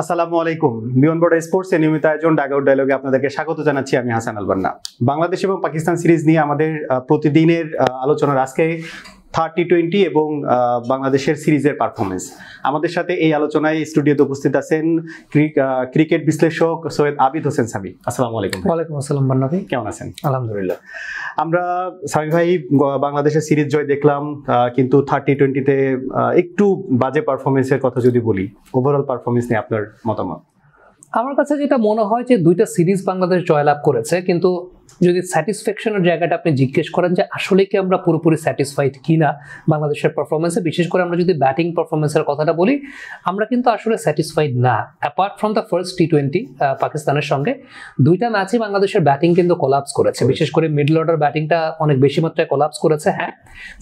আসসালামু আলাইকুম। বিয়ন border sports এর নিয়মিত আয়োজন ডাগআউট ডায়লগে আপনাদেরকে স্বাগত জানাচ্ছি। আমি হাসান আল বান্না। বাংলাদেশ এবং পাকিস্তান সিরিজ নিয়ে আমাদের প্রতিদিনের আলোচনার আজকে টি20 এবং বাংলাদেশের সিরিজের পারফরমেন্স। আমাদের সাথে এই আলোচনায় স্টুডিওতে উপস্থিত আছেন ক্রিকেট বিশ্লেষক সৈয়দ আবিদ হোসেন সামি। আসসালামু আলাইকুম। ওয়ালাইকুম আসসালাম বান্না ভাই, কেমন আছেন? আলহামদুলিল্লাহ। আমরা সামি ভাই বাংলাদেশের সিরিজ জয় দেখলাম, কিন্তু টি20তে একটু বাজে পারফরমেন্সের কথা যদি বলি, ওভারঅল পারফরমেন্স নিয়ে আপনার মতামত? আমার কাছে যেটা মনে হয় যে দুইটা সিরিজ বাংলাদেশ জয়লাভ করেছে, কিন্তু যদি স্যাটিসফ্যাকশনের জায়গাটা আপনি জিজ্ঞেস করেন যে আসলে কি আমরা পুরোপুরি স্যাটিসফাইড কিনা বাংলাদেশের পারফরমেন্সে, বিশেষ করে আমরা যদি ব্যাটিং পারফরমেন্সের কথাটা বলি, আমরা কিন্তু আসলে স্যাটিসফাইড না। Apart from the first T20 পাকিস্তানের সঙ্গে, দুইটা ম্যাচে বাংলাদেশের ব্যাটিং কিন্তু কোলাপস করেছে, বিশেষ করে মিডল অর্ডার ব্যাটিংটা অনেক বেশি মাত্রায় কোলাপস করেছে। হ্যাঁ,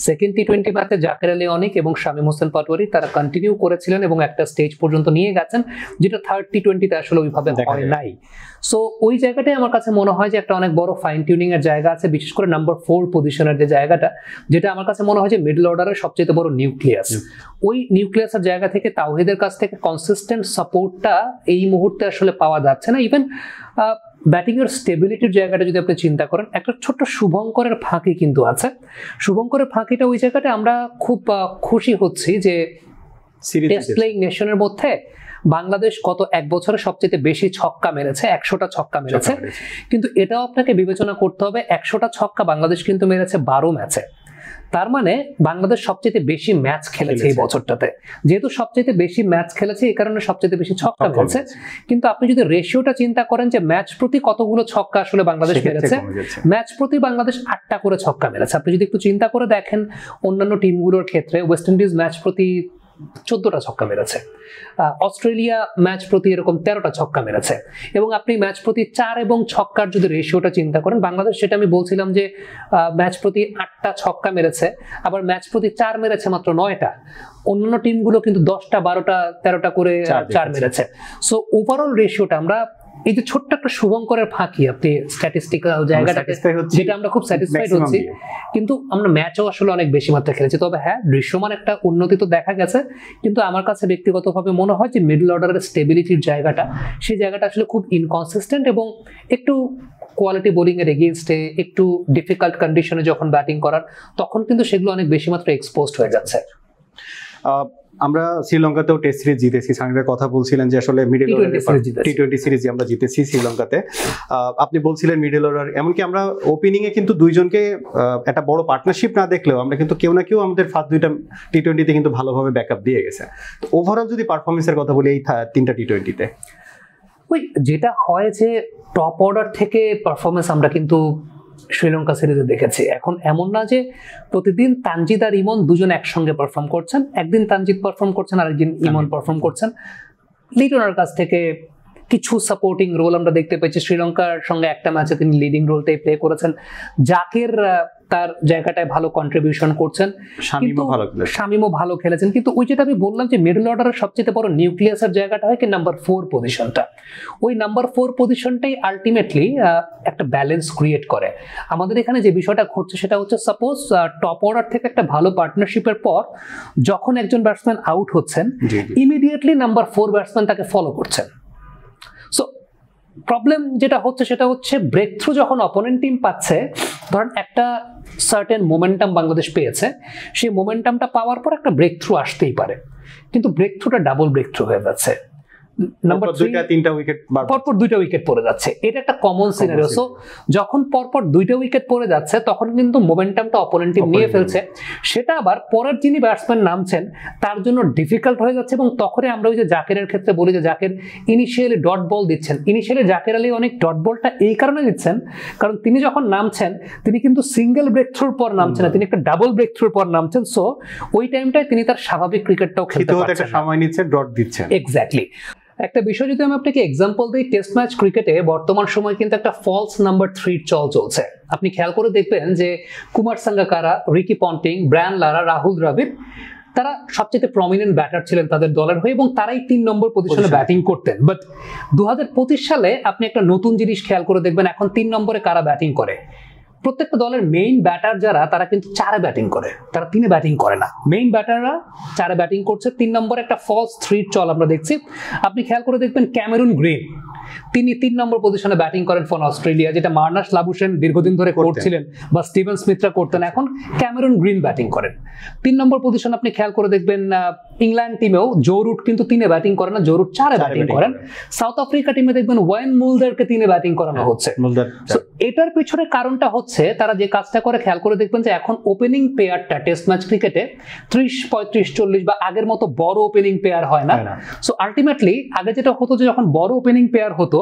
সেকেন্ড টি20 ম্যাচে জাকের আলী অনিক এবং শামীম হোসেন পাটোয়ারি তারা কন্টিনিউ করেছিলেন এবং একটা স্টেজ পর্যন্ত নিয়ে গেছেন, যেটা থার্ড টি20তে আসলে ওইভাবে হয় নাই। সো ওই জায়গাটাই আমার কাছে মনে হয় যে একটা অনেক বড় ফাইন টিউনিং এর জায়গা আছে, বিশেষ করে নাম্বার 4 পজিশনের যে জায়গাটা, যেটা আমার কাছে মনে হয় যে মিডল অর্ডারের সবচেয়ে বড় নিউক্লিয়াস। ওই নিউক্লিয়াসের জায়গা থেকে তাওহিদের কাছ থেকে কনসিস্টেন্ট সাপোর্টটা এই মুহূর্তে আসলে পাওয়া যাচ্ছে না। ইভেন ব্যাটিং এর স্টেবিলিটির জায়গাটা যদি আপনি চিন্তা করেন, একটা ছোট্ট শুভঙ্করের ফাঁকি কিন্তু আছে। শুভঙ্করের ফাঁকিটা ওই জায়গাটা আমরা খুব খুশি হচ্ছি যে টেস্ট প্লেইং নেশনের মধ্যে বাংলাদেশ গত এক বছরে সবচেয়ে বেশি ছক্কা মেরেছে, 100টা ছক্কা মেরেছে। কিন্তু এটাও আপনাকে বিবেচনা করতে হবে, 100টা ছক্কা বাংলাদেশ কিন্তু মেরেছে 12 ম্যাচে। তার মানে বাংলাদেশ সবচেয়ে বেশি ম্যাচ খেলেছে এই বছরটাতে। যেহেতু সবচেয়ে বেশি ম্যাচ খেলেছে, এই কারণে সবচেয়ে বেশি ছক্কা মেরেছে। কিন্তু আপনি যদি রেশিওটা চিন্তা করেন যে ম্যাচ প্রতি কতগুলো ছক্কা আসলে বাংলাদেশ মেরেছে, ম্যাচ প্রতি বাংলাদেশ 8টা করে ছক্কা মেরেছে। আপনি যদি একটু চিন্তা করে দেখেন অন্যান্য টিমগুলোর ক্ষেত্রে, ওয়েস্ট ইন্ডিজ ম্যাচ প্রতি 14টা ছক্কা মেরেছে, অস্ট্রেলিয়া ম্যাচ প্রতি এরকম 13টা ছক্কা মেরেছে। এবং আপনি ম্যাচ প্রতি 4 এবং ছক্কার যদি রেশিওটা চিন্তা করেন, বাংলাদেশ, সেটা আমি বলছিলাম যে ম্যাচ প্রতি 8টা ছক্কা মেরেছে, আবার ম্যাচ প্রতি 4 মেরেছে মাত্র 9টা। অন্যান্য টিমগুলো কিন্তু 10টা 12টা 13টা করে 4 মেরেছে। সো ওভারঅল রেশিওটা আমরা, এই যে ছোট্ট একটা শুভঙ্করের ফাঁকি, আপনি স্ট্যাটিস্টিক্যাল জায়গাটাতে যেটা আমরা খুব স্যাটিসফাইড হচ্ছি, কিন্তু আমরা ম্যাচও আসলে অনেক বেশি মাত্রায় খেলেছি। তবে হ্যাঁ, দৃশ্যমান একটা উন্নতি তো দেখা গেছে, কিন্তু আমার কাছে ব্যক্তিগতভাবে মনে হয় যে মিডল অর্ডারের স্টেবিলিটির জায়গাটা, সেই জায়গাটা আসলে খুব ইনকনসিস্টেন্ট এবং একটু কোয়ালিটি বোলিং এর এগেইনস্টে, একটু ডিফিকাল্ট কন্ডিশনে যখন ব্যাটিং করার, তখন কিন্তু সেগুলো অনেক বেশি মাত্রায় এক্সপোজড হয়ে যাচ্ছে। আমরা শ্রীলঙ্কাতেও টেস্ট সিরিজ জিতেছি। সামিরের কথা বলছিলেন যে আসলে মিডল অর্ডার টি20 সিরিজ আমরা জিতেছি শ্রীলঙ্কাতে। আপনি বলছিলেন মিডল অর্ডার, এমনকি আমরা ওপেনিং এ কিন্তু দুইজনকে একটা বড় পার্টনারশিপ না দেখলেও আমরা কিন্তু কেউ না কেউ আমাদের ফার্স্ট দুইটা টি20তে কিন্তু ভালোভাবে ব্যাকআপ দিয়ে গেছে। তো ওভারঅল যদি পারফরমেন্সের কথা বলি এই 3টা টি20তে, ওই যেটা হয় যে টপ অর্ডার থেকে পারফরমেন্স আমরা কিন্তু শ্রীলঙ্কা সিরিজে দেখেছি। এখন এমন না যে প্রতিদিন তানজিদ আর ইমন দুজন একসঙ্গে পারফর্ম করছেন, একদিন তানজিদ পারফর্ম করছেন, আরেকদিন ইমন পারফর্ম করছেন। লিটনের কাছ থেকে কিছু সাপোর্টিং রোল আমরা দেখতে পেয়েছি। শ্রীলঙ্কার সঙ্গে একটা ম্যাচে তিনি লিডিং রোলটাই প্লে করেছেন। জাকের তার জায়গাটায় ভালো কন্ট্রিবিউশন করছেন, শামীমও ভালো খেলেছেন। কিন্তু ওই যেটা আমি বললাম যে মিডল অর্ডারের সবচেয়ে বড় নিউক্লিয়াসের জায়গাটা হয় কি নাম্বার 4 পজিশনটা। ওই নাম্বার 4 পজিশনটাই আলটিমেটলি একটা ব্যালেন্স ক্রিয়েট করে। আমাদের এখানে যে বিষয়টা ঘটছে সেটা হচ্ছে, সাপোজ টপ অর্ডার থেকে একটা ভালো পার্টনারশিপের পর যখন একজন ব্যাটসম্যান আউট হচ্ছেন, ইমিডিয়েটলি নাম্বার 4 ব্যাটসম্যান তাকে ফলো করছেন। সো প্রবলেম যেটা হচ্ছে সেটা হচ্ছে ব্রেক থ্রু যখন অপোনেন্ট টিম পাচ্ছে, ধরেন একটা সার্টেন মোমেন্টাম বাংলাদেশ পেয়েছে, সেই মোমেন্টামটা পাওয়ার পর একটা ব্রেক থ্রু আসতেই পারে, কিন্তু ব্রেক থ্রুটা ডাবল ব্রেক থ্রু হয়ে যাচ্ছে। নাম্বার 3 উইকেট পরপর 2টা উইকেট পড়ে যাচ্ছে, এটা একটা কমন সিনারিও। সো যখন পরপর 2টা উইকেট পড়ে যাচ্ছে, তখন কিন্তু মোমেন্টামটা অপোনেন্ট টিম নিয়ে ফেলছে, সেটা আবার পরের যিনি ব্যাটসম্যান নামছেন তার জন্য ডিফিকাল্ট হয়ে যাচ্ছে। এবং তখনই আমরা ওই যে জাকেরের ক্ষেত্রে বলি যে জাকের ইনিশিয়ালি ডট বল দিচ্ছেন। ইনিশিয়ালি জাকের আলী অনেক ডট বলটা এই কারণে দিচ্ছেন, কারণ তিনি যখন নামছেন তিনি কিন্তু সিঙ্গেল ব্রেক থ্রুর পর নামছেন না, তিনি একটা ডাবল ব্রেক থ্রুর পর নামছেন। সো ওই টাইমটায় তিনি তার স্বাভাবিক ক্রিকেটটাও খেলতে পারছেন, একটা সময় নিচ্ছে, ডট দিচ্ছেন। এক্স্যাক্টলি। একটা বিষয় যদি আমি আপনাকে এক্সাম্পল দিই, টেস্ট ম্যাচ ক্রিকেটে বর্তমান সময় কিন্তু একটা ফলস নাম্বার 3 চলছে। আপনি খেয়াল করে দেখবেন যে Kumar Sangakkara, Ricky Ponting, Brian Lara, Rahul Dravid, তারা সবচেয়ে প্রমিনেন্ট ব্যাটার ছিলেন তাদের দলের হয়ে এবং তারাই 3 নম্বর পজিশনে ব্যাটিং করতেন। বাট 2025 সালে আপনি একটা নতুন জিনিস খেয়াল করে দেখবেন, এখন 3 নম্বরে কারা ব্যাটিং করে। প্রত্যেকটা দলের মেইন ব্যাটার যারা তারা কিন্তু 4-এ ব্যাটিং করে, তারা 3-এ ব্যাটিং করে না। মেইন ব্যাটাররা 4-এ ব্যাটিং করছে। 3 নম্বরে একটা ফলস 3 চল আমরা দেখছি। আপনি খেয়াল করে দেখবেন ক্যামেরুন গ্রিন তিনি 3 নম্বর পজিশনে ব্যাটিং করেন ফর অস্ট্রেলিয়া, যেটা মার্নাস লাবুশেন দীর্ঘদিন ধরে করছিলেন বা স্টিভেন স্মিথরা করতেন, এখন ক্যামেরুন গ্রিন ব্যাটিং করেন। 3 নম্বর পজিশন আপনি খেয়াল করে দেখবেন ইংল্যান্ড টিমেও জো রুট কিন্তু 3-এ ব্যাটিং করেন না, জো রুট 4-এ ব্যাটিং করেন। সাউথ আফ্রিকা টিমে দেখবেন ওয়েন মুলদারকে 3-এ ব্যাটিং করানো হচ্ছে। এটার পিছনে কারণটা হচ্ছে তারা যে কাজটা করে খেয়াল করে দেখবেন যে এখন ওপেনিং পেয়ারটা টেস্ট ম্যাচ ক্রিকেটে 30, 35, 40 বা আগের মতো বড় ওপেনিং পেয়ার হয় না। সো আলটিমেটলি আগে যেটা হতো যে যখন বড় ওপেনিং পেয়ার হতো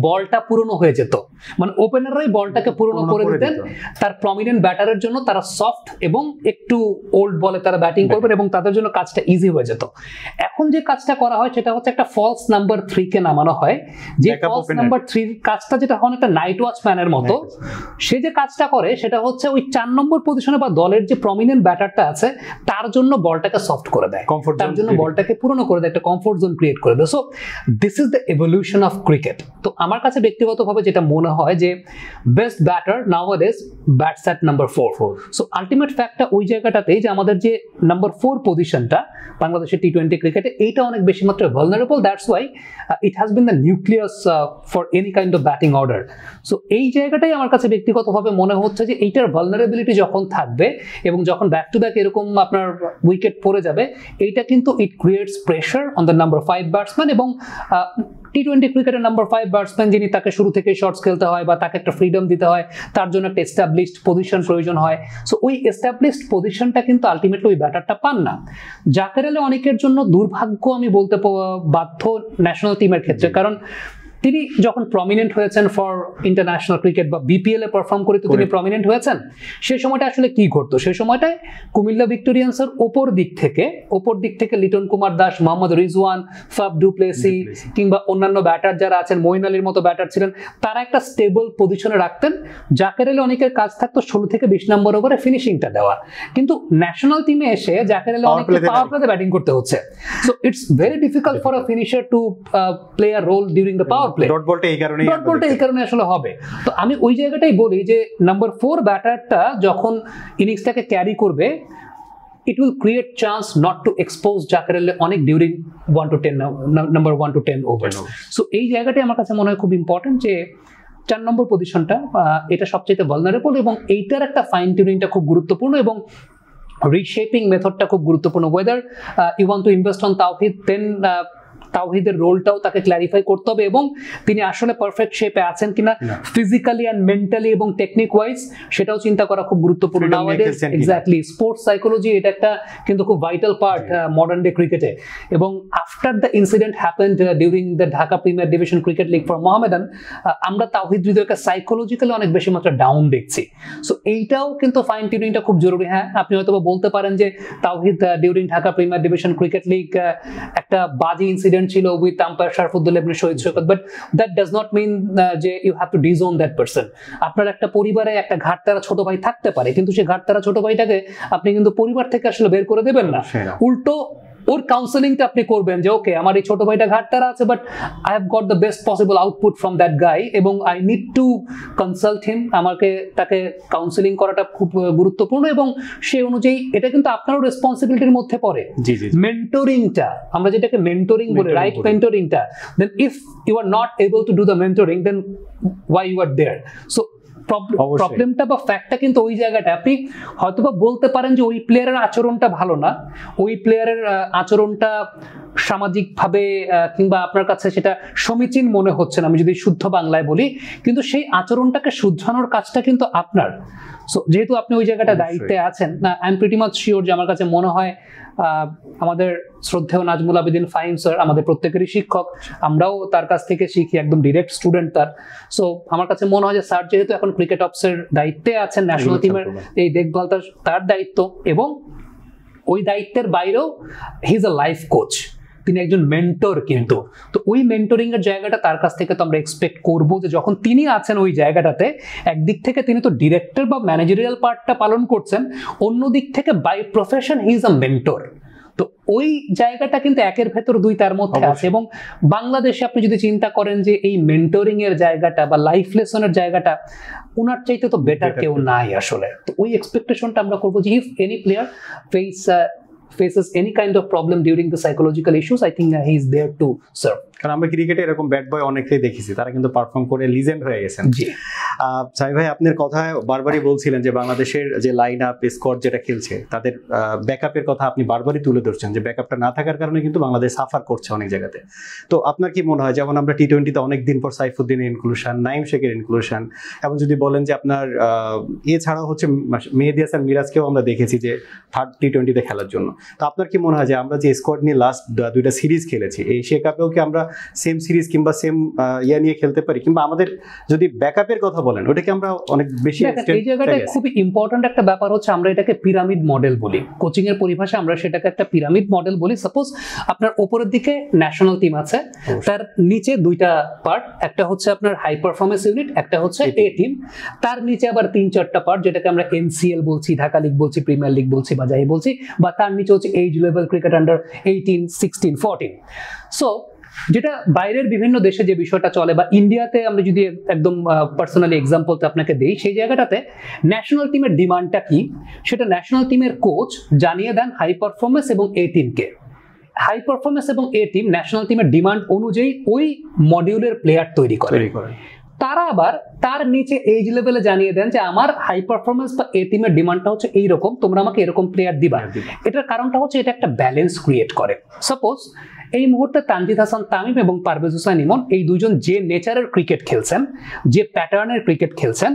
বলটা পুরনো হয়ে যেত, মানে ওপেনাররাই বলটাকে পুরনো করে দিতেন তার প্রমিনেন্ট ব্যাটারের জন্য। তারা সফট এবং একটু ওল্ড বলে তারা ব্যাটিং করবেন এবং তাদের জন্য কাজটা ইজি হয়ে যেত। এখন যে কাজটা করা হয় সেটা হচ্ছে একটা ফলস নাম্বার 3 কে নামানো হয়, যে ফলস নাম্বার 3 কাজটা যেটা হয় একটা নাইট ওয়াচম্যানের মতো। সে যে কাজটা করে সেটা হচ্ছে ওই 4 নম্বর পজিশনে বা দলের যে প্রমিনেন্ট ব্যাটারটা আছে তার জন্য বলটাকে সফট করে দেয়, তার জন্য বলটাকে পুরনো করে দেয়, একটা কমফোর্ট জোন ক্রিয়েট করে দেয়। So this is the evolution of cricket. তো আমার কাছে ব্যক্তিগতভাবে যেটা মনে হয় যে best batter nowadays bats at number 4। So ultimate ফ্যাক্টটা ওই জায়গাটাতেই যে আমাদের যে নাম্বার 4 পজিশনটা বাংলাদেশের টি-20 ক্রিকেটে এইটা অনেক বেশি মাত্রায় vulnerable. That's why it has been the nucleus for any kind of batting order. So এই জায়গাটাই আমার কাছে ব্যক্তিগতভাবে মনে হচ্ছে যে এইটার ভালনারেবিলিটি যখন থাকবে এবং যখন ব্যাক টু ব্যাক এরকম আপনার উইকেট পড়ে যাবে, এইটা কিন্তু it creates pressure on the number 5 batsman. এবং টি-20 ক্রিকেটের নাম্বার 5 ব্যাটসম্যান যিনি তাকে শুরু থেকে শর্টস খেলতে হয় বা তাকে একটা ফ্রিডম দিতে হয়, তার জন্য একটা এস্টাবলিশড পজিশন প্রয়োজন হয়। সো ওই এস্টাবলিশড পজিশনটা কিন্তু আলটিমেটলি ওই ব্যাটারটা পান না। জাকেরেলে অনেকের জন্য দুর্ভাগ্য আমি বলতে বাধ্য ন্যাশনাল টিমের ক্ষেত্রে, কারণ তিনি যখন প্রমিনেন্ট হয়েছেন ফর ইন্টারন্যাশনাল ক্রিকেট বা বিপিএল এ পারফর্ম করে তো তিনি প্রমিনেন্ট হয়েছেন, সেই সময়টা আসলে কি ঘটতো? সেই সময়টায় কুমিল্লা ভিক্টোরিয়ান্সের ওপর দিক থেকে Liton Kumar Das, Mohammad Rizwan, Faf du Plessis কিংবা অন্যান্য ব্যাটার যারা আছেন, মঈন আলীর মতো ব্যাটার ছিলেন, তারা একটা স্টেবল পজিশনে রাখতেন। জাকেরেলে অনেকের কাজ থাকতো 16 থেকে 20 নম্বর ওভারে ফিনিশিংটা দেওয়া, কিন্তু ন্যাশনাল টিমে এসে জাকেরেলে অনেকটা পাওয়ার প্লেতে ব্যাটিং করতে হচ্ছে। So it's very difficult for a finisher to play a role during the power play. Dot বলটা এই কারণে আসলে হবে। তো আমি ওই জায়গাটাই বলি যে নাম্বার 4 ব্যাটারটা যখন ইনিংসটাকে ক্যারি করবে, it will create chance not to expose জাকেরেলে অনেক during 1 to 10 number 1 to 10 overs. So এই জায়গাটাই আমার কাছে মনে হয় খুব ইম্পর্টেন্ট যে 4 নম্বর পজিশনটা এটা সবচেয়ে ভালনারেবল এবং এইটার একটা ফাইন টিউনিংটা খুব গুরুত্বপূর্ণ এবং রিশেপিং মেথডটা খুব গুরুত্বপূর্ণ। Whether you want to invest on Tawhid, then তাওহিদের রোলটাও তাকে ক্ল্যারিফাই করতে হবে এবং তিনি আসলে পারফেক্ট শেপে আছেন কিনা ফিজিক্যালি এন্ড মেন্টালি এবং টেকনিক ওয়াইজ, সেটাও চিন্তা করা খুব গুরুত্বপূর্ণ। নাওয়াডেজ এক্স্যাক্টলি স্পোর্টস সাইকোলজি এটা একটা কিন্তু খুব ভাইটাল পার্ট মডার্ন ডে ক্রিকেটে। এবং after the incident happened during the Dhaka premier division cricket league for Mohammedan, আমরা তাওহিদ হৃদয়কে সাইকোলজিক্যালি অনেক বেশি মাত্রা ডাউন দেখছি। সো এইটাও কিন্তু ফাইন টিউনিংটা খুব জরুরি। হ্যাঁ, আপনি হয়তো বলতে পারেন যে Towhid during Dhaka premier division cricket league একটা বাজে ইনসিডেন্ট ছিল with umpire Sharfuddoula Ibne Shahid Saikat, but that does not mean যে you have to disown that person. আপনার একটা পরিবারে একটা ঘাটতারা ছোট ভাই থাকতে পারে, কিন্তু সেই ঘাটতারা ছোট ভাইটাকে আপনি কিন্তু পরিবার থেকে আসলে বের করে দেবেন না, উল্টো ওর কাউন্সেলিংটা আপনি করবেন যে ওকে আমার এই ছোট ভাইটা ঘাটতারা আছে, but I have got the best possible output from that guy এবং আই নিড টু কনসাল্ট হিম। আমাকে তাকে কাউন্সেলিং করাটা খুব গুরুত্বপূর্ণ এবং সেই অনুযায়ী এটা কিন্তু আপনারও রেসপন্সিবিলিটির মধ্যে পড়ে। মেন্টরিংটা আমরা যেটাকে মেন্টরিং বলি, রাইট মেন্টরিংটা, then if you are not able to do the mentoring, then why you are there. So প্রবলেমটা বা ফ্যাক্টটা কিন্তু ওই জায়গাটা আপনি হয়তোবা বলতে পারেন যে ওই প্লেয়ারের আচরণটা ভালো না, ওই প্লেয়ারের আচরণটা সামাজিকভাবে কিংবা আপনার কাছে সেটা সমীচীন মনে হচ্ছে না, আমি যদি শুদ্ধ বাংলায় বলি, কিন্তু সেই আচরণটাকে শুধরানোর কাজটা কিন্তু আপনার। সো যেহেতু আপনি ওই জায়গাটা দায়িত্বে আছেন, I am pretty much sure যে আমার কাছে মনে হয় আমাদের শ্রদ্ধেয় নাজমুল আবেদিন ফাহিম স্যার আমাদের প্রত্যেকেরই শিক্ষক, আমরাও তার কাছ থেকে শিখি, একদম ডিরেক্ট স্টুডেন্ট তার। সো আমার কাছে মনে হয় যে স্যার যেহেতু এখন ক্রিকেট অফিসের দায়িত্বে আছেন, ন্যাশনাল টিমের এই দেখভাল তার দায়িত্ব এবং ওই দায়িত্বের বাইরেও হি ইজ আ লাইফ কোচ, তিনি একজন মেন্টর কিন্তু। তো ওই মেন্টরিং এর জায়গাটা তার কাছ থেকে তো আমরা এক্সপেক্ট করবো যে যখন তিনি আছেন ওই জায়গাটাতে, একদিক থেকে তিনি তো ডিরেক্টর বা ম্যানেজারিয়াল পার্টটা পালন করছেন, অন্য দিক থেকে by profession he is a mentor. তো ওই জায়গাটা কিন্তু একের ভেতর দুই তার মধ্যে আছে এবং বাংলাদেশে আপনি যদি চিন্তা করেন যে এই মেন্টরিং এর জায়গাটা বা লাইফ লেসনের জায়গাটা ওনার চাইতে তো বেটার কেউ নাই আসলে। তো ওই এক্সপেকটেশনটা আমরা করবো যে if any player faces any kind of problem during the psychological issues, I think he is there to serve. কারণ আমরা ক্রিকেটে এরকম ব্যাট বয় অনেকেই দেখেছি, তারা কিন্তু পারফর্ম করে লিজেন্ড হয়ে গেছেন। জি সাই ভাই, আপনার কথায় বারবারই বলছিলেন যে বাংলাদেশের যে লাইন আপ স্কোয়াড যেটা খেলছে তাদের ব্যাকআপের কথা আপনি বারবারই তুলে ধরছেন, যে ব্যাকআপটা না থাকার কারণে কিন্তু বাংলাদেশ সাফার করছে অনেক জায়গাতে। তো আপনার কি মনে হয়, যেমন আমরা টি-20তে অনেকদিন পর সাইফুদ্দিনের ইনক্লুশন, নাইম শেখের ইনক্লুশন, এবং যদি বলেন যে আপনার এছাড়াও হচ্ছে মেহেদী হাসান মিরাজকেও আমরা দেখেছি যে থার্ড টি-20তে খেলার জন্য। তো আপনার কি মনে হয় যে আমরা যে স্কোয়াড নিয়ে লাস্ট দুইটা সিরিজ খেলেছি, এই এশিয়া কাপেও কি আমরা সেম সিরিজ কিংবা সেম নিয়ে খেলতে পারি? কিংবা আমাদের যদি ব্যাকআপের কথা বলেন, ওটাকে আমরা অনেক বেশি এই জায়গাটা খুব ইম্পর্টেন্ট একটা ব্যাপার হচ্ছে, আমরা এটাকে পিরামিড মডেল বলি। কোচিং এর পরিভাষায় আমরা সেটাকে একটা পিরামিড মডেল বলি। সাপোজ আপনার উপরের দিকে ন্যাশনাল টিম আছে, তার নিচে দুইটা পার্ট, একটা হচ্ছে আপনার হাই পারফরমেন্স ইউনিট, একটা হচ্ছে এ টিম, তার নিচে আবার 3-4টা পার্ট, যেটাকে আমরা এনসিএল বলছি, ঢাকা লিগ বলছি, প্রিমিয়ার লিগ বলছি বা যাই বলছি, বা তার নিচে হচ্ছে age level cricket under 18, 16, 14। So যেটা বাইরের বিভিন্ন দেশে যে বিষয়টা চলে, বা ইন্ডিয়াতে আমরা যদি একদম পার্সোনালি এক্সাম্পলটা আপনাকে দেই, সেই জায়গাটাতে ন্যাশনাল টিমের ডিমান্ডটা কি সেটা ন্যাশনাল টিমের কোচ জানিয়ে দেন হাই পারফরমেন্স এবং এ টিমকে। হাই পারফরমেন্স এবং এ টিম ন্যাশনাল টিমের ডিমান্ড অনুযায়ী ওই মডিউলের প্লেয়ার তৈরি করে। তারা আবার তার নিচে এজ লেভেলে জানিয়ে দেন যে আমার হাই পারফরমেন্স বা এ টিমের ডিমান্ডটা হচ্ছে এইরকম, তোমরা আমাকে এরকম প্লেয়ার দিবা। এটার কারণটা হচ্ছে এটা একটা ব্যালেন্স ক্রিয়েট করে। সাপোজ এই মুহূর্তে তানজিদ হাসান তামিম এবং পারভেজ হোসেন ইমন এই দুজন যে নেচারের ক্রিকেট খেলছেন, যে প্যাটার্নের ক্রিকেট খেলছেন,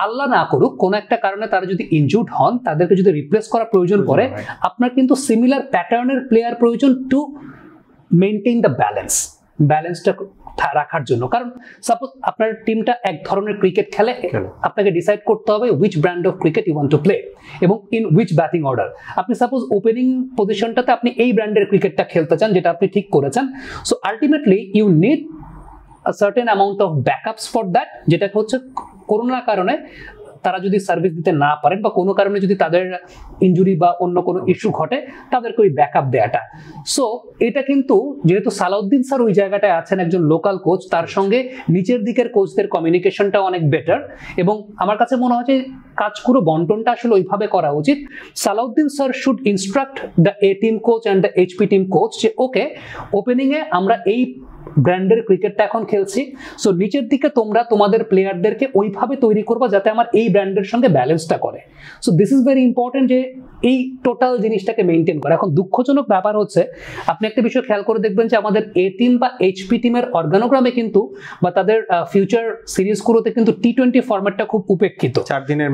আল্লাহ না করুক কোনো একটা কারণে তারা যদি ইনজুর্ড হন, তাদেরকে যদি রিপ্লেস করার প্রয়োজন পড়ে, আপনার কিন্তু সিমিলার প্যাটার্নের প্লেয়ার প্রয়োজন টু মেইনটেইন দ্য ব্যালেন্সটা রাখার জন্য। কারণ সাপোজ আপনার টিমটা এক ধরনের ক্রিকেট খেলে, আপনাকে ডিসাইড করতে হবে which brand of cricket you want to play এবং ইন উইচ ব্যাটিং অর্ডার। আপনি সাপোজ ওপেনিং পজিশনটাতে আপনি এই ব্র্যান্ডের ক্রিকেটটা খেলতে চান, যেটা আপনি ঠিক করেছেন। So ultimately you need a certain amount of backups for that, যেটা হচ্ছে করোনার কারণে তারা যদি সার্ভিস দিতে না পারেন বা কোনো কারণে যদি তাদের ইনজুরি বা অন্য কোনো ইস্যু ঘটে, তাদেরকে ওই ব্যাকআপ দেয়াটা। সো এটা কিন্তু যেহেতু সালাউদ্দিন স্যার ওই জায়গাটায় আছেন একজন লোকাল কোচ, তার সঙ্গে নিচের দিকের কোচদের কমিউনিকেশনটা অনেক বেটার, এবং আমার কাছে মনে হয় যে কাজগুলো বন্টনটা আসলে ওইভাবে করা উচিত। Salauddin sir should instruct the A team coach and the HP team coach যে ওকে, ওপেনিংয়ে আমরা এই ব্র্যান্ডের ক্রিকেটটা এখন খেলছি, সো নিচের দিকে তোমরা তোমাদের প্লেয়ারদেরকে ওইভাবে তৈরি করবা যাতে আমার এই ব্র্যান্ডের সঙ্গে ব্যালেন্সটা করে। So this is very important যে এই টোটাল জিনিসটাকে মেনটেন করা। এখন দুঃখজনক ব্যাপার হচ্ছে, আপনি একটা বিষয় খেয়াল করে দেখবেন যে আমাদের এ টিম বা এইচপি টিমের অর্গানোগ্রামে কিন্তু বা তাদের ফিউচার সিরিজগুলোতে কিন্তু টি-20 ফরম্যাটটা খুব উপেক্ষিত। 4 দিনের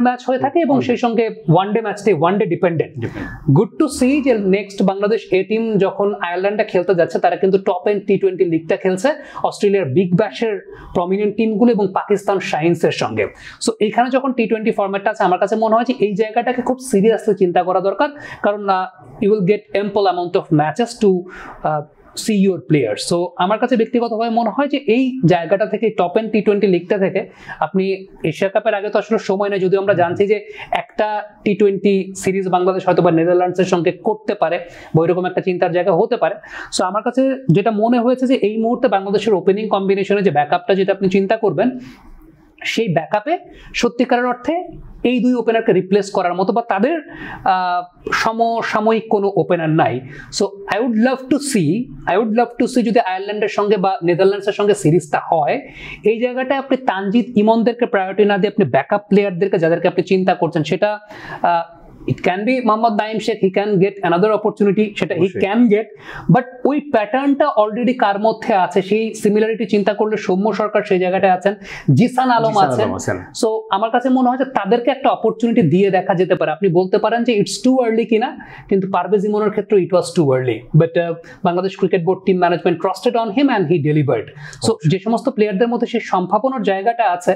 ম্যাচ হয়ে থাকে এবং সেই সঙ্গে ওয়ানডে ম্যাচটাই one day dependent. Good to see যে নেক্সট বাংলাদেশ এ টিম যখন আয়ারল্যান্ডে খেলতে যাচ্ছে, তারা কিন্তু টপ এন্ড টি-20 লিগটা খেলছে অস্ট্রেলিয়ার বিগ ব্যাশের প্রমিনেন্ট টিমগুলো এবং পাকিস্তান শাইন্সের সঙ্গে। সো এইখানে যখন টি-20 ফরম্যাটটা আছে, আমার কাছে মনে হয় যে এই জায়গাটাকে খুব সিরিয়াসলি চিন্তা করা দরকার, কারণ you will get ample amount of matches to see your player. So আমার কাছে ব্যক্তিগতভাবে মনে হয় যে এই জায়গাটা থেকে টপ এন্ড টি-20 লিগটা থেকে আপনি এশিয়া কাপের আগে তো আসলে সময় নেই, যদিও আমরা জানছি যে একটা টি-20 সিরিজ বাংলাদেশ হয়তো বা নেদারল্যান্ডসের সঙ্গে করতে পারে বা এরকম একটা চিন্তার জায়গা হতে পারে। সো আমার কাছে যেটা মনে হয়েছে যে এই মুহূর্তে বাংলাদেশের ওপেনিং কম্বিনেশনে যে ব্যাকআপটা যেটা আপনি চিন্তা করবেন, সেই ব্যাকআপে সত্যিকারের অর্থে এই দুই ওপেনারকে রিপ্লেস করার মতো বা তাদের সমসাময়িক কোনো ওপেনার নাই। So I would love to see যদি আয়ারল্যান্ডের সঙ্গে বা নেদারল্যান্ডসের সঙ্গে সিরিজটা হয়, এই জায়গাটায় আপনি তানজিদ ইমনদেরকে প্রায়োরিটি না দিয়ে আপনি ব্যাকআপ প্লেয়ারদেরকে যাদেরকে আপনি চিন্তা করছেন, সেটা it can be Mohammad Naim Sheikh, he can get another opportunity, সেটা he can get, বাট ওই প্যাটার্নটা অলরেডি কার মধ্যে আছে, সেই সিমিলারিটি চিন্তা করলে সৌম্য সরকার সেই জায়গাটায় আছেন, জিসান আলম আছেন। সো আমার কাছে মনে হয় যে তাদেরকে একটা অপরচুনিটি দিয়ে দেখা যেতে পারে। আপনি বলতে পারেন যে ইটস টু আর্লি কিনা, কিন্তু পারভেজ ইমনের ক্ষেত্রে it was too early, but Bangladesh cricket board team management trusted on him and he delivered. So যে সমস্ত প্লেয়ারদের মধ্যে সেই সম্ভাবনার জায়গাটা আছে,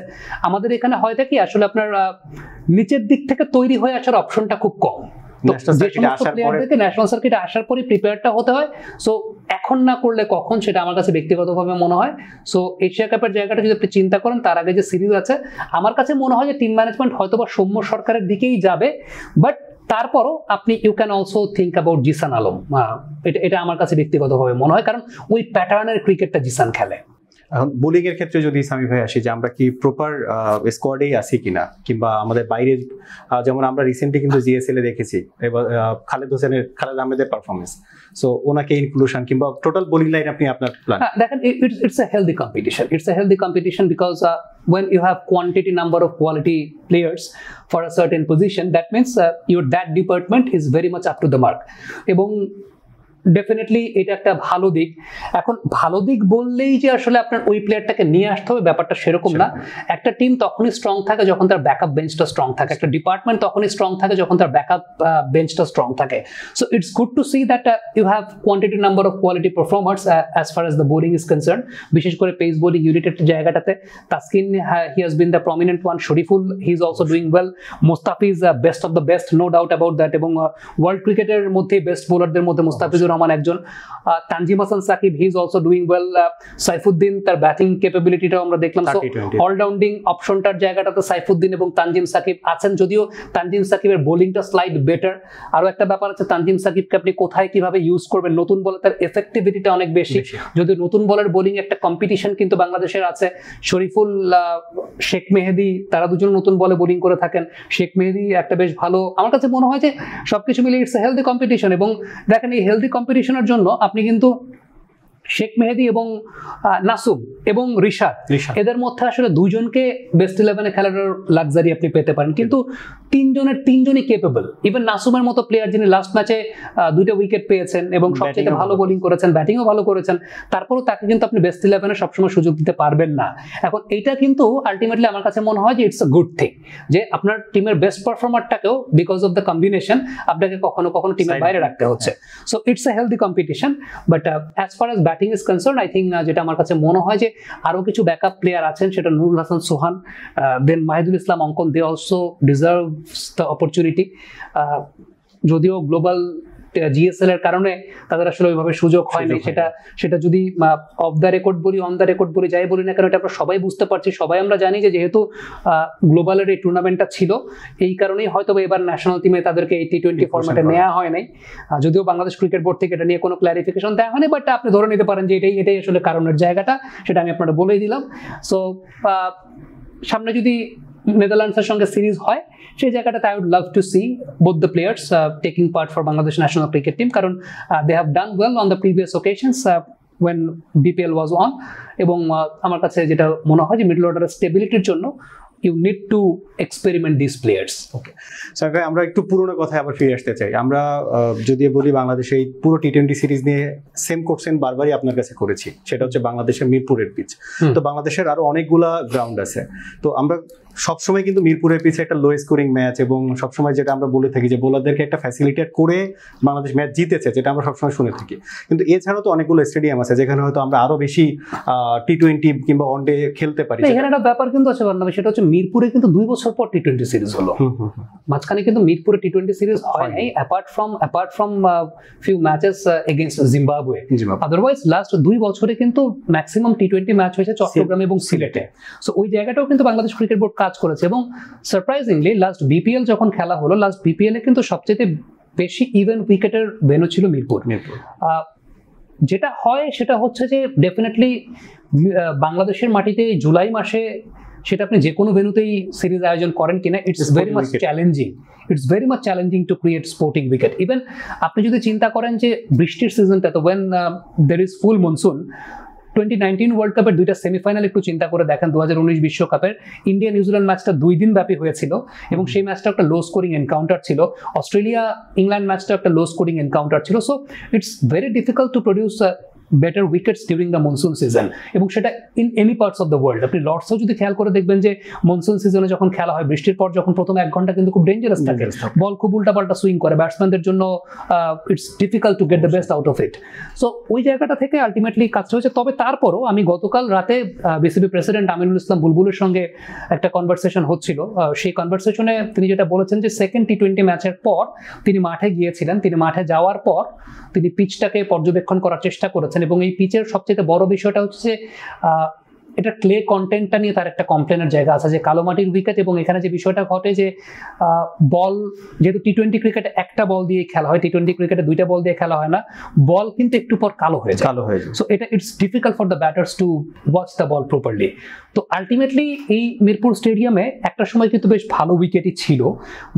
আমাদের এখানে হয় কি আসলে আপনার নিচের দিক থেকে তৈরি হয়ে আসার অপশনটা খুব কম। ন্যাশনাল সার্কিটে আসার পরে প্রিপেয়ারটা হতে হয়। সো এখন না করলে কখন, সেটা আমার কাছে ব্যক্তিগতভাবে মনে হয়। সো এশিয়া কাপের জায়গাটা যদি আপনি চিন্তা করেন, তার আগে যে সিরিজ আছে, আমার কাছে মনে হয় যে টিম ম্যানেজমেন্ট হয়তো বা সৌম্য সরকারের দিকেই যাবে, বাট তারপরও আপনি you can also think about Zishan Alam. এটা আমার কাছে ব্যক্তিগতভাবে মনে হয়, কারণ ওই প্যাটার্নের ক্রিকেটটা জিসান খেলে। এখন বোলিং এর ক্ষেত্রে যদি সামি ভাই আসি যে আমরা কি প্রপার স্কোয়াডেই আছি কিনা, কিংবা আমাদের বাইরে যেমন আমরা রিসেন্টলি কিন্তু জিএসএল এ দেখেছি এবার খালেদ আহমেদের পারফরমেন্স, সো ওনাকে ইনক্লুশন কিংবা টোটাল বোলিং লাইন আপনি আপনার প্ল্যান? দেখেন, it's a healthy competition. It's a healthy competition because when you have quantity number of quality players for a certain position, that means your that department is very much up to the mark. এবং definitely এটা একটা ভালো দিক। এখন ভালো দিক বললেই যে আসলে আপনার ওই প্লেয়ারটাকে নিয়ে আসতে হবে ব্যাপারটা সেরকম না। একটা টিম তখনই স্ট্রং থাকে যখন তার ব্যাকআপ বেঞ্চটা স্ট্রং থাকে, একটা ডিপার্টমেন্ট তখনই স্ট্রং থাকে যখন তার ব্যাকআপ বেঞ্চটা স্ট্রং থাকে। So it's good to see that you have quantity number of quality performers as far as the bowling is concern, বিশেষ করে পেস বোলিং ইউনিটের জায়গাটাতে Taskin he has been the prominent one, Shoriful he is also doing well, Mustafiz best of the best, no doubt about that, এবং world ক্রিকেটের মধ্যে best বোলারদের মধ্যে মোস্তাফিজুর রহমান একজন। তানজিম হাসান সাকিব হি is also doing well, Saifuddin তার ব্যাটিং ক্যাপাবিলিটিটাও আমরা দেখলাম। সো অলরাউন্ডিং অপশনটার জায়গাটাতে সাইফুদ্দিন এবং তানজিম সাকিব আছেন, যদিও তানজিম সাকিবের বোলিংটা স্লাইড বেটার। আরো একটা ব্যাপার আছে, তানজিম সাকিবকে আপনি কোথায় কিভাবে ইউজ করবেন, নতুন বলে তার এফেক্টিভিটিটা অনেক বেশি, যদিও নতুন বলের বোলিং একটা কম্পিটিশন কিন্তু বাংলাদেশের আছে। শরীফুল, শেখ মেহেদি তারা দুজন নতুন বলে বোলিং করে থাকেন, শেখ মেহেদি একটা বেশ ভালো, আমার কাছে মনে হয় যে সবকিছু মিলিয়ে ইটস এ হেলদি কম্পিটিশন। এবং দেখেন এই হেলদি কম্পিটিশনের জন্য আপনি কিন্তু শেখ মেহেদি এবং নাসুম এবং রিশাদ এদের মধ্যে আসলে দুইজনকে বেস্ট 11-এ খেলার লাক্সারি আপনি পেতে পারেন, কিন্তু তিনজনই কেপেবল। ইভেন নাসুমের মতো প্লেয়ার যিনি লাস্ট ম্যাচে 2টা উইকেট পেয়েছেন এবং সবচেয়ে ভালো বোলিং করেছেন, ব্যাটিংও ভালো করেছেন, তারপরও তাকে কিন্তু আপনি বেস্ট 11-এ সবসময় সুযোগ দিতে পারবেন না। এখন এইটা কিন্তু আলটিমেটলি আমার কাছে মনে হয় যে ইটস আ গুড থিং যে আপনার টিমের বেস্ট পারফর্মারটাকেও বিকজ অফ দ্য কম্বিনেশন আপনাকে কখনো কখনো টিমের বাইরে রাখতে হচ্ছে। So it's a healthy competition, but as far as batting is concern I think যেটা আমার কাছে মনে হয় যে আরো কিছু ব্যাকআপ প্লেয়ার আছেন, সেটা নুরুল হাসান সোহান, দেন Mahidul Islam Ankon, they also deserves the opportunity. যদিও গ্লোবাল জিএসএল এর কারণে তাদের আসলে ওইভাবে সুযোগ হয়নি, সেটা যদি অফ দ্য রেকর্ড বলি, অন দ্য রেকর্ড বলি, যাই বলি না কেন, এটা আমরা সবাই বুঝতে পারছি, সবাই আমরা জানি যে যেহেতু গ্লোবালের এই টুর্নামেন্টটা ছিল এই কারণেই হয়তো এবার ন্যাশনাল টিমে তাদেরকে এই টি-20 ফরম্যাটে নেওয়া হয় নাই, যদিও বাংলাদেশ ক্রিকেট বোর্ড থেকে এটা নিয়ে কোনো ক্ল্যারিফিকেশন দেওয়া হয়নি, বাট আপনি ধরে নিতে পারেন যে এটাই আসলে কারণের জায়গাটা, সেটা আমি আপনারা বলেই দিলাম। সো সামনে যদি নেদারল্যান্ডসের সঙ্গে সিরিজ হয় সেই জায়গাটাতে I would love to see both the players taking part for Bangladesh national cricket team, কারণ they have done well on the previous occasions when BPL was on, এবং আমার কাছে যেটা মনে হয় যে মিডল অর্ডারের স্টেবিলিটির জন্য you need to experiment these players. Okay sir, আমরা একটু পুরোনো কথায় আবার ফিরে আসতে চাই। আমরা যদি বলি বাংলাদেশে এই পুরো টি-20 সিরিজ নিয়ে সেম কোশ্চেন বারবারই আপনার কাছে করেছি, সেটা হচ্ছে বাংলাদেশের মিরপুরের পিচ। তো বাংলাদেশের আরো অনেকগুলা গ্রাউন্ড আছে, তো আমরা সবসময় কিন্তু মিরপুরের পিচে একটা লো স্কোরিং ম্যাচ, এবং সবসময় যেটা আমরা বলে থাকি যে বোলারদেরকে একটা ফ্যাসিলিটেট করে বাংলাদেশ ম্যাচ জিতেছে, যেটা আমরা সবসময় শুনে থাকি। কিন্তু এছাড়াও তো অনেকগুলো স্টেডিয়াম আছে যেখানে হয়তো আমরা আরো বেশি টি-20 কিংবা ওয়ান ডে খেলতে পারি। এখানে একটা ব্যাপার কিন্তু আছে বাংলাদেশ, সেটা হচ্ছে মিরপুরে কিন্তু 2 বছর পর টি-20 সিরিজ হলো, মাঝখানে কিন্তু মিরপুরে টি-20 সিরিজ হয় নাই, apart from few matches against Zimbabwe. Otherwise last 2 বছরে কিন্তু ম্যাক্সিমাম টি-20 ম্যাচ হয়েছে চট্টগ্রাম এবং সিলেটে। সো ওই জায়গাটাও কিন্তু বাংলাদেশ ক্রিকেট বোর্ড কাজ করেছে, এবং সারপ্রাইজিংলি লাস্ট বিপিএল যখন খেলা হলো, লাস্ট বিপিএল এ কিন্তু সবচেয়ে বেশি ইভেন উইকেটের ভেন্যু ছিল মিরপুর। যেটা হয় সেটা হচ্ছে যে ডেফিনেটলি বাংলাদেশের মাটিতে জুলাই মাসে সেটা আপনি যে কোনো ভেন্যুতেই সিরিজ আয়োজন করেন কিনা, it's very much challenging to create sporting wicket. Even আপনি যদি চিন্তা করেন যে বৃষ্টির সিজনটা, তো when there is full monsoon, 2019 world কাপের 2টা সেমিফাইনাল একটু চিন্তা করে দেখেন, 2019 বিশ্বকাপের ইন্ডিয়া নিউজিল্যান্ড ম্যাচটা 2 দিন ব্যাপী হয়েছিল, এবং সেই ম্যাচটা একটা লো স্কোরিং এনকাউন্টার ছিল। অস্ট্রেলিয়া ইংল্যান্ড ম্যাচটা একটা লো স্কোরিং এনকাউন্টার ছিল। So it's very difficult to produce better wickets during the monsoon season, এবং সেটা in any parts of the world. আপনি লর্ডসেও যদি খেয়াল করে দেখবেন যে মনসুন সিজনে যখন খেলা হয়, বৃষ্টির পর যখন প্রথম 1 ঘন্টা কিন্তু খুব ডেঞ্জারাস থাকে, বল খুব উল্টাপাল্টা সুইং করে, ব্যাটসম্যানদের জন্য it's difficult to get the best out of it. So ওই জায়গাটা থেকে আলটিমেটলি কাজটা হয়েছে। তবে তারপরও আমি গতকাল রাতে বিসিবি প্রেসিডেন্ট আমিনুল ইসলাম বুলবুলের সঙ্গে একটা কনভারসেশন হচ্ছিল, সেই কনভারসেশনে তিনি যেটা বলেছেন যে সেকেন্ড টি-20 ম্যাচের পর তিনি মাঠে গিয়েছিলেন, তিনি মাঠে যাওয়ার পর তিনি পিচটাকে পর্যবেক্ষণ করার চেষ্টা করেছেন, এবং এই পিচের সবচেয়ে বড় বিষয়টা হচ্ছে এটা ক্লে কন্টেন্টটা নিয়ে তার একটা কমপ্লেনের জায়গা আছে যে কালো মাটির উইকেট, এবং এখানে যে বিষয়টা ঘটে যে বল, যেহেতু টি-20 ক্রিকেটে একটা বল দিয়ে খেলা হয়, টি-20 ক্রিকেটে দুইটা বল দিয়ে খেলা হয় না, বল কিন্তু একটু পর কালো হয়ে যায়। সো এটা it's difficult for the batters to watch the ball properly. তো আলটিমেটলি এই মিরপুর স্টেডিয়ামে একটা সময় কিন্তু বেশ ভালো উইকেটই ছিল,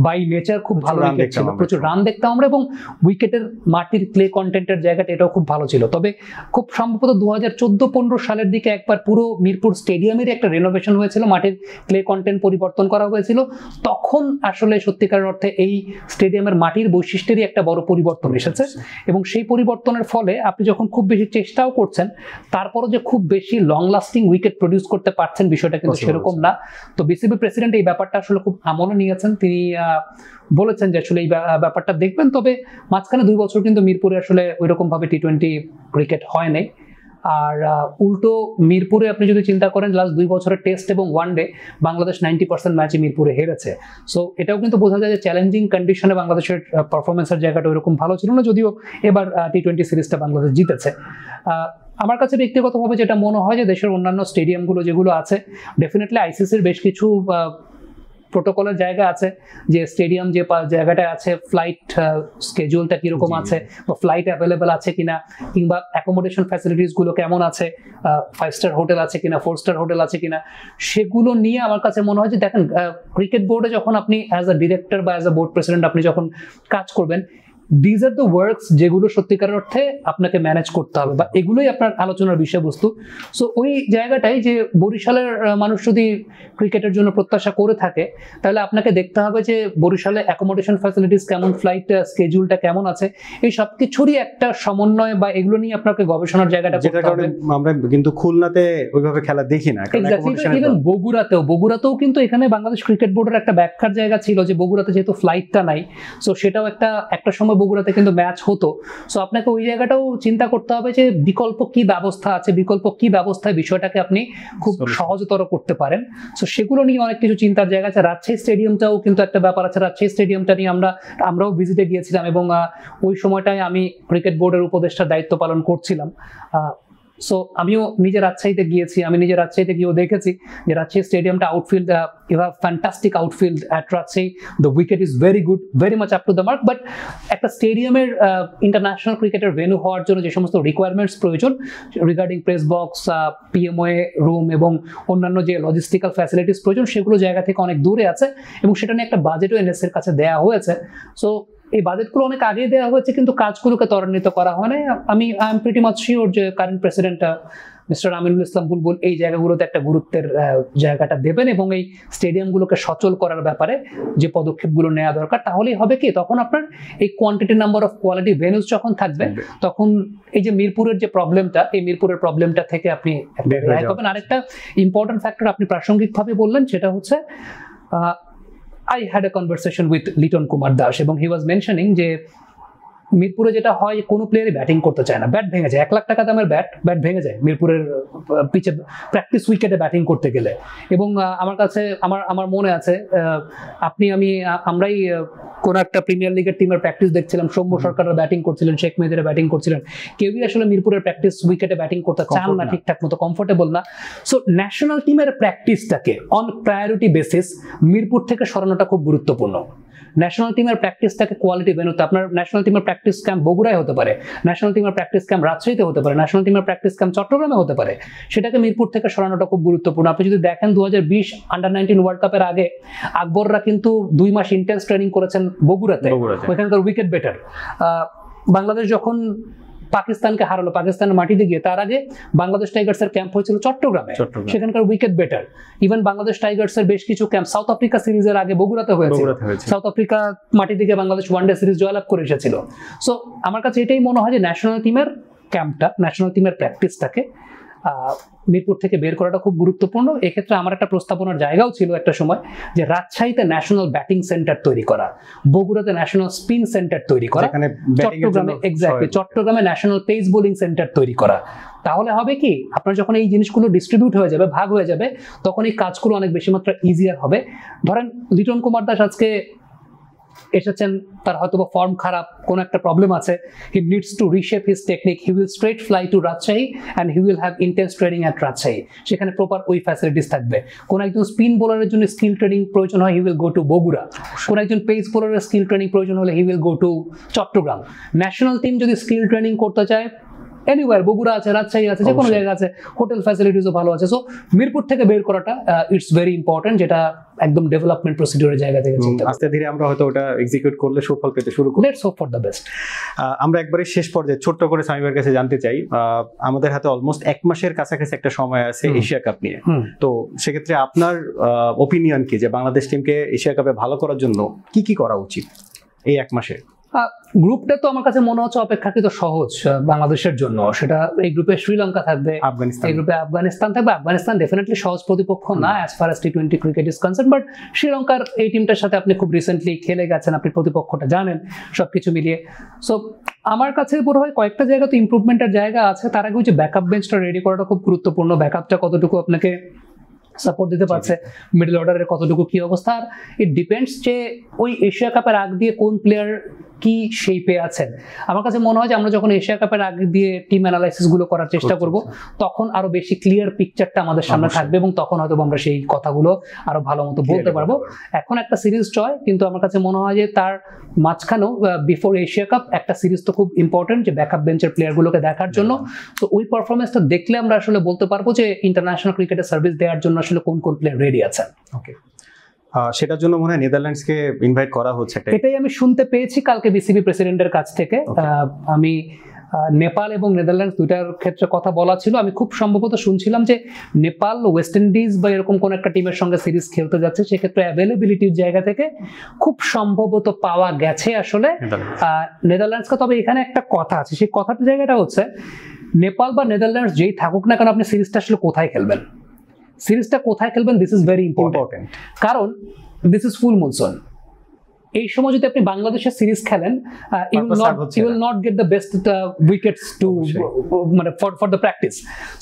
বাই নেচার খুব ভালো উইকেট ছিল, প্রচুর রান দেখতাম আমরা, এবং উইকেটের মাটির ক্লে কন্টেন্টের জায়গাটা এটাও খুব ভালো ছিল। তবে খুব সম্ভবত 2014-15 সালের দিকে একবার পুরো মিরপুর স্টেডিয়ামের একটা রেনোভেশন হয়েছিল, মাটির ক্লে কন্টেন্ট পরিবর্তন করা হয়েছিল, তখন আসলে সত্যিকারের অর্থে এই স্টেডিয়ামের মাটির বৈশিষ্ট্যেরই একটা বড় পরিবর্তন এসেছে। এবং সেই পরিবর্তনের ফলে আপনি যখন খুব বেশি চেষ্টাও করছেন, তারপরও যে খুব বেশি লং লাস্টিং উইকেট প্রডিউস করতে পারছেন বিষয়টা কিন্তু সেরকম না। তো বিসিবি প্রেসিডেন্ট এই ব্যাপারটা আসলে খুব আমলে নিয়েছেন, তিনি বলেছেন যে আসলে এই ব্যাপারটা দেখবেন। তবে মাঝখানে 2 বছর কিন্তু মিরপুরে আসলে ওইরকম ভাবে টি-20 ক্রিকেট হয় নাই। আর উল্টো মিরপুরে আপনি যদি চিন্তা করেন লাস্ট 2 বছরের টেস্ট এবং ওয়ানডে বাংলাদেশ 90% ম্যাচে মিরপুরে হেরেছে। সো এটাও কিন্তু বোঝা যায় যে চ্যালেঞ্জিং কন্ডিশনে বাংলাদেশের পারফরমেন্সের জায়গাটা ওইরকম ভালো ছিল না, যদিও এবার টি-20 সিরিজটা বাংলাদেশ জিতেছে। আমার কাছে ব্যক্তিগতভাবে যেটা মনে হয় যে দেশের অন্যান্য স্টেডিয়ামগুলো যেগুলো আছে, ডেফিনেটলি আইসিসির বেশ কিছু প্রোটোকলের জায়গা আছে, যে স্টেডিয়াম যে জায়গাটায় আছে ফ্লাইট স্কেজুলটা কিরকম আছে, বা ফ্লাইট অ্যাভেলেবেল আছে কিনা, কিংবা অ্যাকোমোডেশন ফ্যাসিলিটিস গুলো কেমন আছে, 5 স্টার হোটেল আছে কিনা, 4 স্টার হোটেল আছে কিনা, সেগুলো নিয়ে আমার কাছে মনে হয় যে দেখেন ক্রিকেট বোর্ডে যখন আপনি অ্যাজ আ ডিরেক্টর বা অ্যাজ আ বোর্ড প্রেসিডেন্ট আপনি যখন কাজ করবেন, দিজ আর দ্য ওয়ার্কস যেগুলো সত্যিকারের অর্থে আপনাকে ম্যানেজ করতে হবে, বা এগুলোই আপনার আলোচনার বিষয়বস্তু। সো ওই জায়গাটাই যে বরিশালের মানুষ যদি ক্রিকেটের জন্য প্রত্যাশা করে থাকে, তাহলে আপনাকে দেখতে হবে যে বরিশালে অ্যাকোমোডেশন ফ্যাসিলিটিস কেমন, ফ্লাইট স্কেজুলটা কেমন আছে, এই সব কিছুরই একটা সমন্বয় বা এগুলো নিয়ে আপনাকে গবেষণার জায়গাটা করতে হবে। আমরা কিন্তু খুলনাতে ওইভাবে খেলা দেখি না, ইভেন বগুড়াতেও কিন্তু এখানে বাংলাদেশ ক্রিকেট বোর্ডের একটা ব্যাখ্যার জায়গা ছিল যে বগুড়াতে যেহেতু ফ্লাইটটা নাই, সো সেটাও একটা সময় বগুড়াতে কিন্তু ম্যাচ হতো। সো আপনাকে ওই জায়গাটাও চিন্তা করতে হবে যে বিকল্প কি ব্যবস্থা আছে, বিকল্প কি ব্যবস্থায় বিষয়টাকে আপনি খুব সহজতর করতে পারেন। সো সেগুলো নিয়ে অনেক কিছু চিন্তার জায়গা আছে। রাজশাহী স্টেডিয়ামটাও কিন্তু একটা ব্যাপার আছে, রাজশাহী স্টেডিয়ামটা নিয়ে আমরাও ভিজিটে গিয়েছিলাম, এবং ওই সময়টায় আমি ক্রিকেট বোর্ডের উপদেষ্টার দায়িত্ব পালন করছিলাম। সো আমিও নিজে রাজশাহীতে গিয়েছি, আমি নিজে রাজশাহীতে গিয়েও দেখেছি যে রাজশাহী স্টেডিয়ামটা outfield, you have fantastic outfield at Rajshahi, the wicket is very good, very much up to the mark. But একটা স্টেডিয়ামের ইন্টারন্যাশনাল ক্রিকেটের ভেন্যু হওয়ার জন্য যে সমস্ত রিকোয়ারমেন্টস প্রয়োজন রিগার্ডিং প্রেস বক্স, পিএমওএ রুম এবং অন্যান্য যে লজিস্টিক্যাল ফ্যাসিলিটিস প্রয়োজন, সেগুলো জায়গা থেকে অনেক দূরে আছে, এবং সেটা নিয়ে একটা বাজেটও এনএসএর কাছে দেওয়া হয়েছে। সো এই বাজেটগুলো অনেক আগে দেওয়া হয়েছে, কিন্তু কাজগুলোকে ত্বরান্বিত করা হয় না। I am pretty much sure যে current president mister Aminul Islam বুলবুল এই জায়গাগুলোতে একটা গুরুত্বের জায়গাটা দেবেন, এবং এই স্টেডিয়ামগুলোকে সচল করার ব্যাপারে যে পদক্ষেপগুলো নেওয়া দরকার, তাহলেই হবে কি তখন আপনার এই কোয়ান্টিটি নাম্বার অফ কোয়ালিটি ভেন্যুজ যখন থাকবে, তখন এই যে মিরপুরের যে প্রবলেমটা, এই মিরপুরের প্রবলেমটা থেকে আপনি রেহাই পাবেন। আরেকটা ইম্পর্টেন্ট ফ্যাক্টর আপনি প্রাসঙ্গিকভাবে বললেন, সেটা হচ্ছে I had a conversation with Liton Kumar Das, এবং he was mentioning যে মিরপুরে যেটা হয়, কোনো প্লেয়ারই ব্যাটিং করতে চায় না, ব্যাট ভেঙে যায়, 1 লাখ টাকা দামের ব্যাট ভেঙে যায় মিরপুরের পিচে প্র্যাকটিস উইকেটে ব্যাটিং করতে গেলে। এবং আমার কাছে আমার মনে আছে আমরাই কোন একটা প্রিমিয়ার লিগের টিমের প্র্যাকটিস দেখছিলাম, সৌম্য সরকাররা ব্যাটিং করছিলেন, শেখ মেহেদিরা ব্যাটিং করছিলেন, কেউই আসলে মিরপুরের প্র্যাকটিস উইকেটে ব্যাটিং করতে চান না, ঠিকঠাক মতো কমফোর্টেবল না। সো ন্যাশনাল টিমের প্র্যাকটিসটাকে অন প্রায়োরিটি বেসিস মিরপুর থেকে সরানোটা খুব গুরুত্বপূর্ণ। ন্যাশনাল টিমের প্র্যাকটিসটাকে কোয়ালিটি ভেন্যুতে, আপনার ন্যাশনাল টিমের প্র্যাকটিস ক্যাম্প বগুড়ায় হতে পারে, ন্যাশনাল টিমের প্র্যাকটিস ক্যাম্প রাজশাহীতে হতে পারে, ন্যাশনাল টিমের প্র্যাকটিস ক্যাম্প চট্টগ্রামে হতে পারে, সেটাকে মিরপুর থেকে সরানোটা খুব গুরুত্বপূর্ণ। আপনি যদি দেখেন 2020 আন্ডার-19 ওয়ার্ল্ড কাপের আগে আকবররা কিন্তু 2 মাস ইন্টেন্স ট্রেনিং করেছেন বগুড়াতে, ওইখানকার উইকেট বেটার। বাংলাদেশ যখন পাকিস্তানকে হারালো পাকিস্তানের মাটিতে গিয়ে, তার আগে বাংলাদেশ টাইগার্সের ক্যাম্প হয়েছিল চট্টগ্রামে, সেখানকার উইকেট বেটার। ইভেন বাংলাদেশ টাইগার্সের বেশ কিছু ক্যাম্প সাউথ আফ্রিকা সিরিজের আগে বগুড়াতে হয়েছে, সাউথ আফ্রিকা মাটি থেকে বাংলাদেশ ওয়ানডে সিরিজ জয়লাভ করে এসেছিল। সো আমার কাছে এটাই মনে হয় যে ন্যাশনাল টিমের ক্যাম্পটা, ন্যাশনাল টিমের প্র্যাকটিসটাকে মিরপুর থেকে বের করাটা খুব গুরুত্বপূর্ণ। এক্ষেত্রে আমার একটা প্রস্তাবনার জায়গাও ছিল একটা সময় যে রাজশাহীতে ন্যাশনাল ব্যাটিং সেন্টার তৈরি করা, বগুড়াতে ন্যাশনাল স্পিন সেন্টার তৈরি করা, চট্টগ্রামে ন্যাশনাল পেস বোলিং সেন্টার তৈরি করা। তাহলে হবে কি, আপনার যখন এই জিনিসগুলো ডিস্ট্রিবিউট হয়ে যাবে, ভাগ হয়ে যাবে, তখন এই কাজগুলো অনেক বেশি মাত্রা ইজিয়ার হবে। ধরেন লিটন কুমার দাস আজকে এসেছেন, তার হয়তো বা ফর্ম খারাপ, কোনো একটা প্রবলেম আছে, he needs to reshape his technique, he will straight fly to Rajshahi and he will have intense training at Rajshahi. সেখানে প্রপার ওই ফ্যাসিলিটিস থাকবে। কোন একজন স্পিন বোলারের জন্য স্কিল ট্রেনিং প্রয়োজন হয়, he will go to Bogura. কোন একজন পেস বোলারের স্কিল ট্রেনিং প্রয়োজন হলে he will go to Chattogram. National team যদি স্কিল ট্রেনিং করতে চায়, এনিওয়ার, বগুড়া আছে, রাজশাহী আছে, যে কোনো জায়গা আছে, হোটেল ফ্যাসিলিটিসও ভালো আছে। সো মিরপুর থেকে বের করাটা ইটস ভেরি ইম্পর্টেন্ট, যেটা একদম ডেভেলপমেন্ট প্রসিডিউরের জায়গা থেকে চিন্তা আস্তে ধীরে আমরা হয়তো ওটা এক্সিকিউট করলে সুফল পেতে শুরু করব। Let's hope for the best. আমরা একবারে শেষ পর্যায়ে ছোট্ট করে সামিমের কাছে জানতে চাই, আমাদের হাতে অলমোস্ট 1 মাসের কাছাকাছি একটা সময় আছে এশিয়া কাপ নিয়ে। তো সেক্ষেত্রে আপনার ওপিনিয়ন কি যে বাংলাদেশ টিমকে এশিয়া কাপে ভালো করার জন্য কি কি করা উচিত এই 1 মাসে? গ্রুপটা তো আমার কাছে মনে হচ্ছে অপেক্ষাকৃত সহজ বাংলাদেশের জন্য। সেটা এই গ্রুপে শ্রীলঙ্কা থাকবে, এই গ্রুপে আফগানিস্তান থাকবে। আফগানিস্তান ডেফিনেটলি সহজ প্রতিপক্ষ না as far as T20 cricket is concern, but শ্রীলঙ্কার এই টিমটার সাথে আপনি খুব রিসেন্টলি খেলে গেছেন, আপনি প্রতিপক্ষটা জানেন, সবকিছু মিলিয়ে। সো আমার কাছে মনে হয় কয়েকটা জায়গা তো ইমপ্রুভমেন্টের জায়গা আছে। তার আগে যে ব্যাকআপ বেঞ্চটা রেডি করাটা খুব গুরুত্বপূর্ণ। ব্যাকআপটা কতটুকু আপনাকে সাপোর্ট দিতে পারছে, মিডল অর্ডারের কতটুকু কি অবস্থা। আর ইট ডিপেন্ডস যে ওই এশিয়া কাপের আগ দিয়ে কোন প্লেয়ার কি শেপে আছেন। আমার কাছে মনে হয় যে আমরা যখন এশিয়া কাপের আগে দিয়ে টিম অ্যানালাইসিস গুলো করার চেষ্টা করব, তখন আরো বেশি ক্লিয়ার পিকচারটা আমাদের সামনে থাকবে এবং তখন হয়তো আমরা সেই কথাগুলো আরো ভালো মতো বলতে পারবো। এখন একটা সিরিজ জয়, কিন্তু আমার কাছে মনে হয় যে তার মাঝখানেও বিফোর এশিয়া কাপ একটা সিরিজ তো খুব ইম্পর্টেন্ট, যে ব্যাকআপ বেঞ্চের প্লেয়ারগুলোকে দেখার জন্য। তো ওই পারফরমেন্সটা দেখলে আমরা আসলে বলতে পারবো যে ইন্টারন্যাশনাল ক্রিকেটে সার্ভিস দেওয়ার জন্য আসলে কোন কোন প্লেয়ার রেডি আছেন। ওকে, সেটার জন্য মনে হয় নেদারল্যান্ডসকে ইনভাইট করা হচ্ছে, এটাই আমি শুনতে পেয়েছি কালকে বিসিবি প্রেসিডেন্টের কাছ থেকে। আমি নেপাল এবং নেদারল্যান্ডস দুইটার ক্ষেত্রে কথা বলা ছিল। আমি খুব সম্ভবত শুনছিলাম যে নেপাল ওয়েস্ট ইন্ডিজ বা এরকম কোন একটা টিমের সঙ্গে সিরিজ খেলতে যাচ্ছে, সেক্ষেত্রে অ্যাভেলেবিলিটির জায়গা থেকে খুব সম্ভবত পাওয়া গেছে আসলে নেদারল্যান্ডসকে। তবে এখানে একটা কথা আছে, সেই কথার জায়গাটা হচ্ছে নেপাল বা নেদারল্যান্ডস যেই থাকুক না কেন, আপনি সিরিজটা আসলে কোথায় খেলবেন, দিস ইজ ভেরি ইম্পর্টেন্ট। কারণ দিস ইজ ফুল মনসুন। এই সময় যদি আপনি বাংলাদেশের সিরিজ খেলেন, you will not get the best wickets to মানে ফর দ্য প্র্যাকটিস।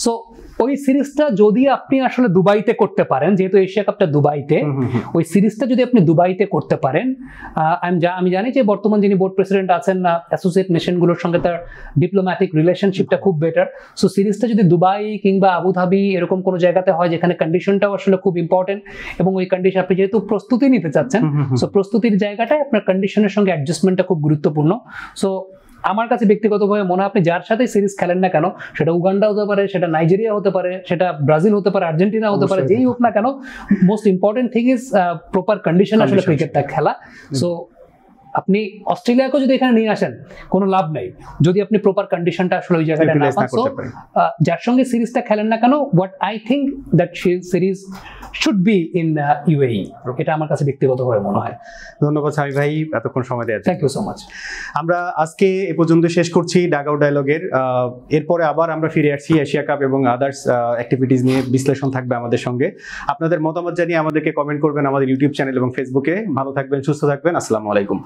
সো ওই সিরিজটা যদি আপনি আসলে দুবাইতে করতে পারেন, যেহেতু এশিয়া কাপটা দুবাইতে, ওই সিরিজটা যদি আপনি দুবাইতে করতে পারেন, আমি জানি যে বর্তমান যিনি বোর্ড প্রেসিডেন্ট আছেন, অ্যাসোসিয়েট নেশনগুলোর সঙ্গে তার ডিপ্লোম্যাটিক রিলেশনশিপটা খুব বেটার। সো সিরিজটা যদি দুবাই কিংবা আবুধাবি এরকম কোনো জায়গাতে হয়, যেখানে কন্ডিশনটাও আসলে খুব ইম্পর্টেন্ট, এবং ওই কন্ডিশন আপনি যেহেতু প্রস্তুতি নিতে চাচ্ছেন, সো প্রস্তুতির জায়গাটায় আপনার কন্ডিশনের সঙ্গে অ্যাডজাস্টমেন্টটা খুব গুরুত্বপূর্ণ। সো আমার কাছে ব্যক্তিগতভাবে মনে হয় আপনি যার সাথে সিরিজ খেলেন না কেন, সেটা উগান্ডা হতে পারে, সেটা নাইজেরিয়া হতে পারে, সেটা ব্রাজিল হতে পারে, আর্জেন্টিনা হতে পারে, যেই হোক না কেন, most important thing is proper condition আসলে ক্রিকেটটা খেলা। সো আপনি অস্ট্রেলিয়াকেও যদি এখানে নিয়ে আসেন, কোনো লাভ নাই যদি আপনি প্রপার কন্ডিশনটা আসলে ওই জায়গাটা না পান। সো যার সঙ্গে সিরিজটা খেলেন না কেন, what I think that series should be in UAE, এটা আমার কাছে ব্যক্তিগতভাবে মনে হয়। ধন্যবাদ সামি ভাই এতক্ষণ সময় দেওয়ার জন্য। Thank you so much. আমরা আজকে এ পর্যন্ত শেষ করছি ডাগ আউট ডায়লগের। এরপরে আবার আমরা ফিরে আসছি এশিয়া কাপ এবং আদার্স অ্যাক্টিভিটিস নিয়ে, বিশ্লেষণ থাকবে আমাদের সঙ্গে। আপনাদের মতামত জানিয়ে আমাদেরকে কমেন্ট করবেন আমাদের ইউটিউব চ্যানেল এবং ফেসবুকে। ভালো থাকবেন, সুস্থ থাকবেন, আসসালামু আলাইকুম।